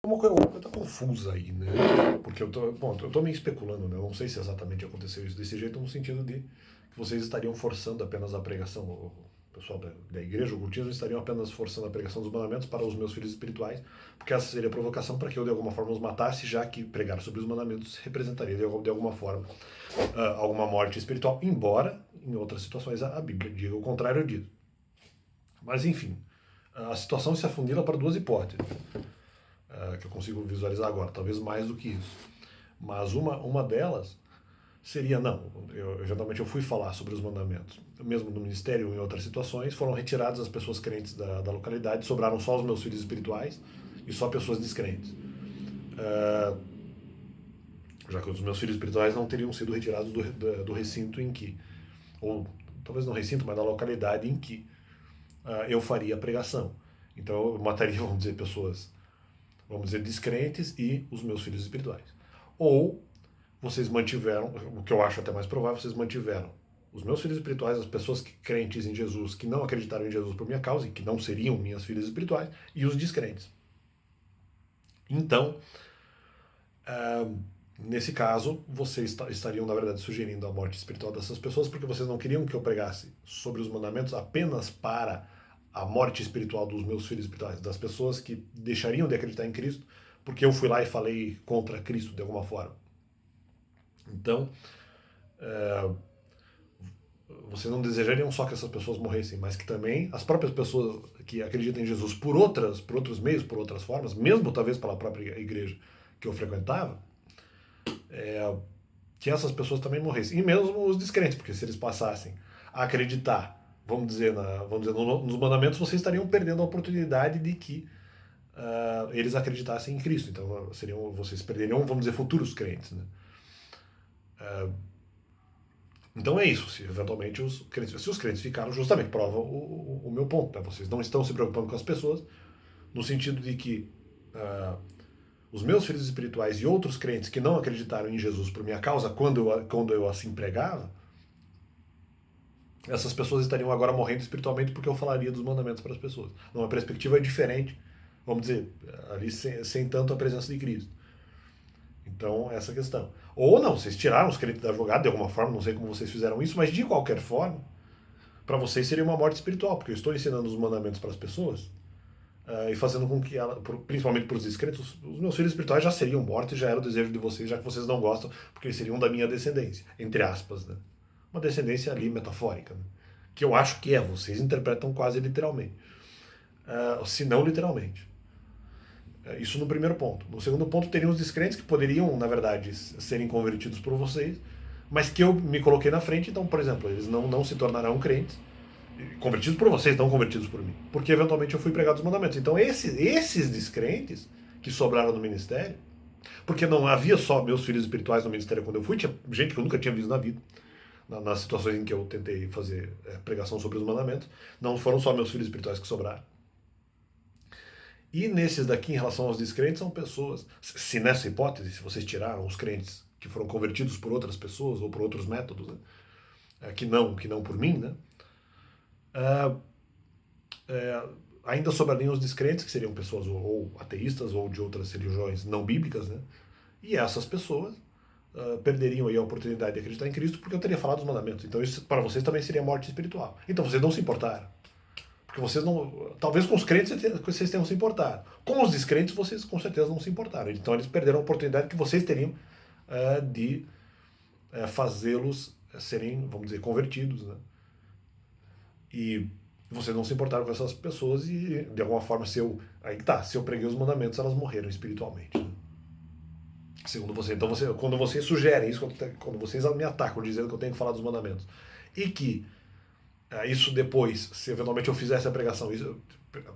uma coisa confusa aí, né? Porque eu tô meio especulando, né? Eu não sei se exatamente aconteceu isso desse jeito, no sentido de que vocês estariam forçando apenas a pregação, o pessoal da igreja, o cultismo, estariam apenas forçando a pregação dos mandamentos para os meus filhos espirituais, porque essa seria a provocação para que eu de alguma forma os matasse, já que pregar sobre os mandamentos representaria de alguma forma alguma morte espiritual, embora em outras situações a Bíblia diga o contrário disso. Mas enfim, a situação se afunila para duas hipóteses que eu consigo visualizar agora, talvez mais do que isso. Mas uma delas seria, não, eventualmente eu fui falar sobre os mandamentos, mesmo no ministério ou em outras situações, foram retiradas as pessoas crentes da localidade, sobraram só os meus filhos espirituais e só pessoas descrentes. Já que os meus filhos espirituais não teriam sido retirados do recinto em que, ou talvez no recinto, mas na localidade em que eu faria a pregação. Então eu mataria, vamos dizer, pessoas, vamos dizer, descrentes e os meus filhos espirituais. Ou vocês mantiveram, o que eu acho até mais provável, vocês mantiveram os meus filhos espirituais, as pessoas crentes em Jesus, que não acreditaram em Jesus por minha causa e que não seriam minhas filhas espirituais, e os descrentes. Então, nesse caso, vocês estariam, na verdade, sugerindo a morte espiritual dessas pessoas porque vocês não queriam que eu pregasse sobre os mandamentos apenas para a morte espiritual dos meus filhos espirituais, das pessoas que deixariam de acreditar em Cristo, porque eu fui lá e falei contra Cristo de alguma forma. Então, vocês não desejariam só que essas pessoas morressem, mas que também as próprias pessoas que acreditam em Jesus por outros meios, por outras formas, mesmo talvez pela própria igreja que eu frequentava, que essas pessoas também morressem. E mesmo os descrentes, porque se eles passassem a acreditar, vamos dizer nos mandamentos, vocês estariam perdendo a oportunidade de que eles acreditassem em Cristo. Então vocês perderiam, vamos dizer, futuros crentes. Né? Então é isso, se eventualmente se os crentes ficaram, justamente prova o meu ponto. Né? Vocês não estão se preocupando com as pessoas, no sentido de que os meus filhos espirituais e outros crentes que não acreditaram em Jesus por minha causa, quando eu assim pregava, essas pessoas estariam agora morrendo espiritualmente porque eu falaria dos mandamentos para as pessoas. Numa perspectiva diferente, vamos dizer, ali sem tanto a presença de Cristo. Então, essa questão. Ou não, vocês tiraram os crentes da jogada de alguma forma, não sei como vocês fizeram isso, mas de qualquer forma, para vocês seria uma morte espiritual, porque eu estou ensinando os mandamentos para as pessoas e fazendo com que ela, principalmente para os inscritos, os meus filhos espirituais já seriam mortos e já era o desejo de vocês, já que vocês não gostam, porque eles seriam da minha descendência, entre aspas, né? Uma descendência ali metafórica, né? Que eu acho que vocês interpretam quase literalmente, se não literalmente. Isso no primeiro ponto. No segundo ponto, teriam os descrentes que poderiam, na verdade, serem convertidos por vocês, mas que eu me coloquei na frente, então, por exemplo, eles não se tornarão crentes, convertidos por vocês, não convertidos por mim, porque eventualmente eu fui pregado os mandamentos. Então, esses descrentes que sobraram no ministério, porque não havia só meus filhos espirituais no ministério quando eu fui, tinha gente que eu nunca tinha visto na vida, nas situações em que eu tentei fazer pregação sobre os mandamentos, não foram só meus filhos espirituais que sobraram. E nesses daqui, em relação aos descrentes, são pessoas. Se nessa hipótese, se vocês tiraram os crentes que foram convertidos por outras pessoas ou por outros métodos, né, que não por mim, né, ainda sobrariam os descrentes, que seriam pessoas ou ateístas ou de outras religiões não bíblicas, né, e essas pessoas perderiam aí a oportunidade de acreditar em Cristo porque eu teria falado os mandamentos. Então isso para vocês também seria morte espiritual. Então vocês não se importaram. Porque vocês não. Talvez com os crentes vocês tenham se importado. Com os descrentes, vocês com certeza não se importaram. Então eles perderam a oportunidade que vocês teriam de fazê-los serem, vamos dizer, convertidos. Né? E vocês não se importaram com essas pessoas e, de alguma forma, aí tá, se eu preguei os mandamentos, elas morreram espiritualmente. Né? Segundo você. Então, quando vocês sugerem isso, quando vocês me atacam dizendo que eu tenho que falar dos mandamentos, e que isso depois, se eventualmente eu fizesse a pregação, isso,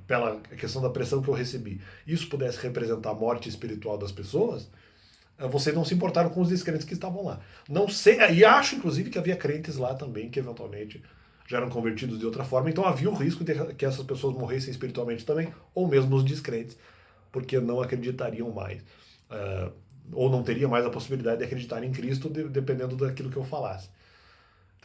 pela questão da pressão que eu recebi, isso pudesse representar a morte espiritual das pessoas, vocês não se importaram com os descrentes que estavam lá. Não sei, e acho inclusive que havia crentes lá também que eventualmente já eram convertidos de outra forma, então havia o risco de que essas pessoas morressem espiritualmente também, ou mesmo os descrentes, porque não acreditariam mais. Ou não teria mais a possibilidade de acreditar em Cristo, dependendo daquilo que eu falasse.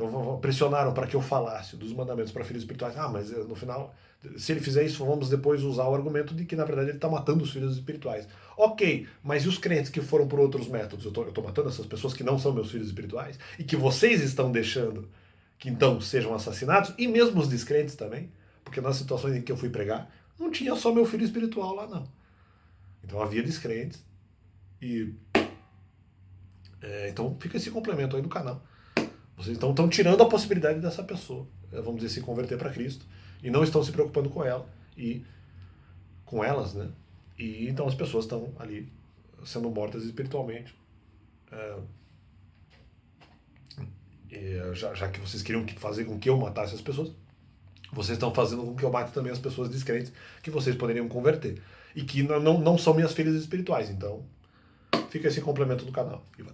Então pressionaram para que eu falasse dos mandamentos para filhos espirituais. Ah, mas no final, se ele fizer isso, vamos depois usar o argumento de que na verdade ele está matando os filhos espirituais. Ok, mas e os crentes que foram por outros métodos? Eu tô matando essas pessoas que não são meus filhos espirituais e que vocês estão deixando que então sejam assassinados, e mesmo os descrentes também, porque nas situações em que eu fui pregar, não tinha só meu filho espiritual lá, não. Então havia descrentes e então fica esse complemento aí do canal. Vocês estão tirando a possibilidade dessa pessoa, vamos dizer, se converter para Cristo, e não estão se preocupando com ela e com elas, né? E então as pessoas estão ali sendo mortas espiritualmente. Já que vocês queriam fazer com que eu matasse as pessoas, vocês estão fazendo com que eu mate também as pessoas descrentes que vocês poderiam converter. E que não são minhas filhas espirituais. Então, fica esse complemento do canal. E vai.